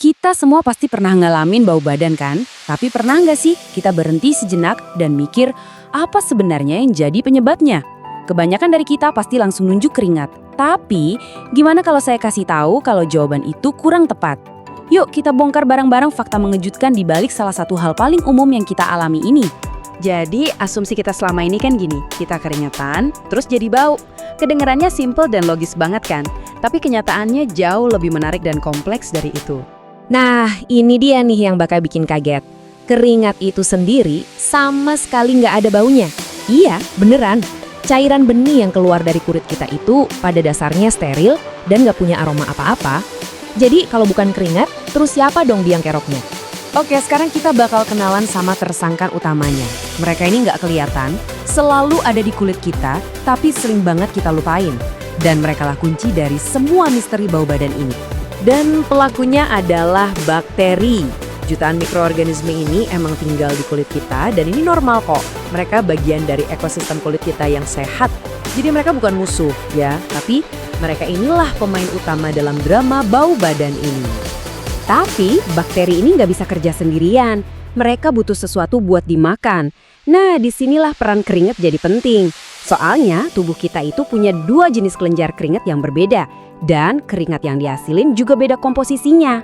Kita semua pasti pernah ngalamin bau badan kan? Tapi pernah nggak sih kita berhenti sejenak dan mikir apa sebenarnya yang jadi penyebabnya? Kebanyakan dari kita pasti langsung nunjuk keringat. Tapi gimana kalau saya kasih tahu kalau jawaban itu kurang tepat? Yuk kita bongkar bareng-bareng fakta mengejutkan di balik salah satu hal paling umum yang kita alami ini. Jadi asumsi kita selama ini kan gini, kita keringetan, terus jadi bau. Kedengarannya simple dan logis banget kan? Tapi kenyataannya jauh lebih menarik dan kompleks dari itu. Nah, ini dia nih yang bakal bikin kaget. Keringat itu sendiri sama sekali nggak ada baunya. Iya, beneran. Cairan benih yang keluar dari kulit kita itu pada dasarnya steril dan nggak punya aroma apa-apa. Jadi kalau bukan keringat, terus siapa dong biang keroknya? Oke, sekarang kita bakal kenalan sama tersangka utamanya. Mereka ini nggak kelihatan, selalu ada di kulit kita, tapi sering banget kita lupain. Dan mereka lah kunci dari semua misteri bau badan ini. Dan pelakunya adalah bakteri. Jutaan mikroorganisme ini emang tinggal di kulit kita dan ini normal kok. Mereka bagian dari ekosistem kulit kita yang sehat. Jadi mereka bukan musuh ya, tapi mereka inilah pemain utama dalam drama bau badan ini. Tapi bakteri ini nggak bisa kerja sendirian. Mereka butuh sesuatu buat dimakan. Nah, disinilah peran keringat jadi penting. Soalnya tubuh kita itu punya dua jenis kelenjar keringat yang berbeda. Dan keringat yang dihasilin juga beda komposisinya.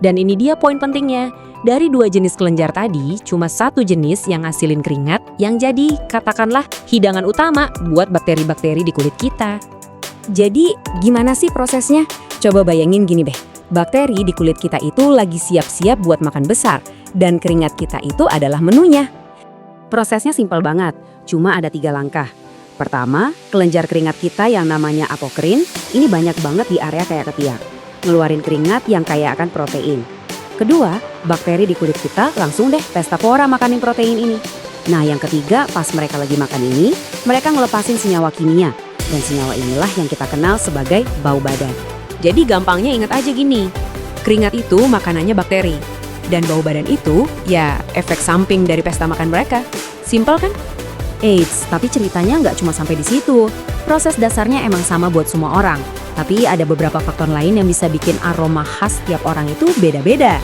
Dan ini dia poin pentingnya. Dari dua jenis kelenjar tadi, cuma satu jenis yang ngasilin keringat yang jadi katakanlah hidangan utama buat bakteri-bakteri di kulit kita. Jadi gimana sih prosesnya? Coba bayangin gini deh. Bakteri di kulit kita itu lagi siap-siap buat makan besar. Dan keringat kita itu adalah menunya. Prosesnya simpel banget, cuma ada 3 langkah. Pertama, kelenjar keringat kita yang namanya apokrin, ini banyak banget di area kayak ketiak. Ngeluarin keringat yang kaya akan protein. Kedua, bakteri di kulit kita langsung deh pesta pora makanin protein ini. Nah yang ketiga, pas mereka lagi makan ini, mereka ngelepasin senyawa kimia. Dan senyawa inilah yang kita kenal sebagai bau badan. Jadi gampangnya ingat aja gini, keringat itu makanannya bakteri. Dan bau badan itu ya efek samping dari pesta makan mereka. Simpel kan? Eits, tapi ceritanya nggak cuma sampai di situ. Proses dasarnya emang sama buat semua orang. Tapi ada beberapa faktor lain yang bisa bikin aroma khas tiap orang itu beda-beda.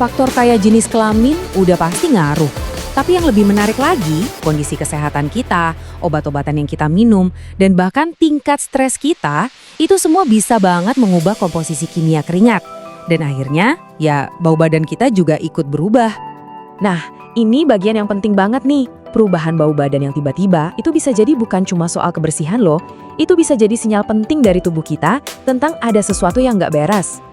Faktor kayak jenis kelamin udah pasti ngaruh. Tapi yang lebih menarik lagi, kondisi kesehatan kita, obat-obatan yang kita minum, dan bahkan tingkat stres kita, itu semua bisa banget mengubah komposisi kimia keringat. Dan akhirnya, ya bau badan kita juga ikut berubah. Nah, ini bagian yang penting banget nih. Perubahan bau badan yang tiba-tiba itu bisa jadi bukan cuma soal kebersihan loh. Itu bisa jadi sinyal penting dari tubuh kita tentang ada sesuatu yang nggak beres.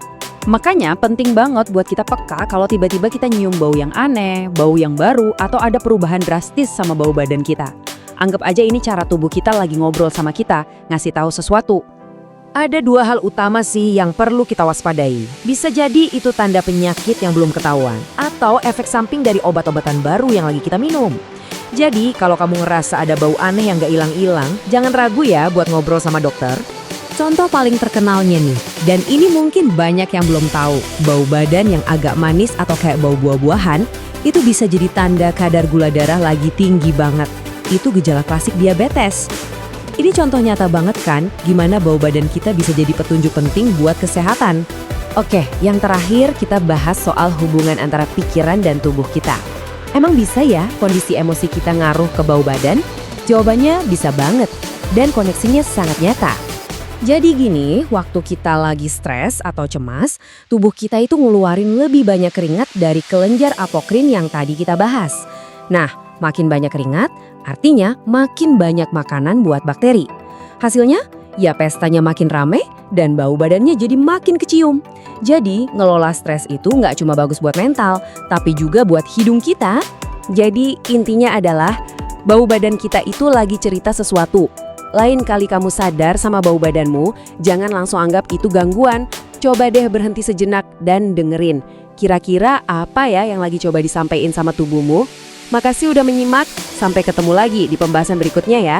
Makanya penting banget buat kita peka kalau tiba-tiba kita nyium bau yang aneh, bau yang baru, atau ada perubahan drastis sama bau badan kita. Anggap aja ini cara tubuh kita lagi ngobrol sama kita, ngasih tahu sesuatu. Ada 2 hal utama sih yang perlu kita waspadai. Bisa jadi itu tanda penyakit yang belum ketahuan, atau efek samping dari obat-obatan baru yang lagi kita minum. Jadi kalau kamu ngerasa ada bau aneh yang gak hilang-hilang, jangan ragu ya buat ngobrol sama dokter. Contoh paling terkenalnya nih, dan ini mungkin banyak yang belum tahu, bau badan yang agak manis atau kayak bau buah-buahan, itu bisa jadi tanda kadar gula darah lagi tinggi banget. Itu gejala klasik diabetes. Ini contoh nyata banget kan, gimana bau badan kita bisa jadi petunjuk penting buat kesehatan. Oke, yang terakhir kita bahas soal hubungan antara pikiran dan tubuh kita. Emang bisa ya kondisi emosi kita ngaruh ke bau badan? Jawabannya bisa banget, dan koneksinya sangat nyata. Jadi gini, waktu kita lagi stres atau cemas, tubuh kita itu ngeluarin lebih banyak keringat dari kelenjar apokrin yang tadi kita bahas. Nah, makin banyak keringat, artinya makin banyak makanan buat bakteri. Hasilnya, ya pestanya makin rame dan bau badannya jadi makin kecium. Jadi, ngelola stres itu nggak cuma bagus buat mental, tapi juga buat hidung kita. Jadi, intinya adalah bau badan kita itu lagi cerita sesuatu. Lain kali kamu sadar sama bau badanmu, jangan langsung anggap itu gangguan. Coba deh berhenti sejenak dan dengerin. Kira-kira apa ya yang lagi coba disampaikan sama tubuhmu? Makasih udah menyimak, sampai ketemu lagi di pembahasan berikutnya ya.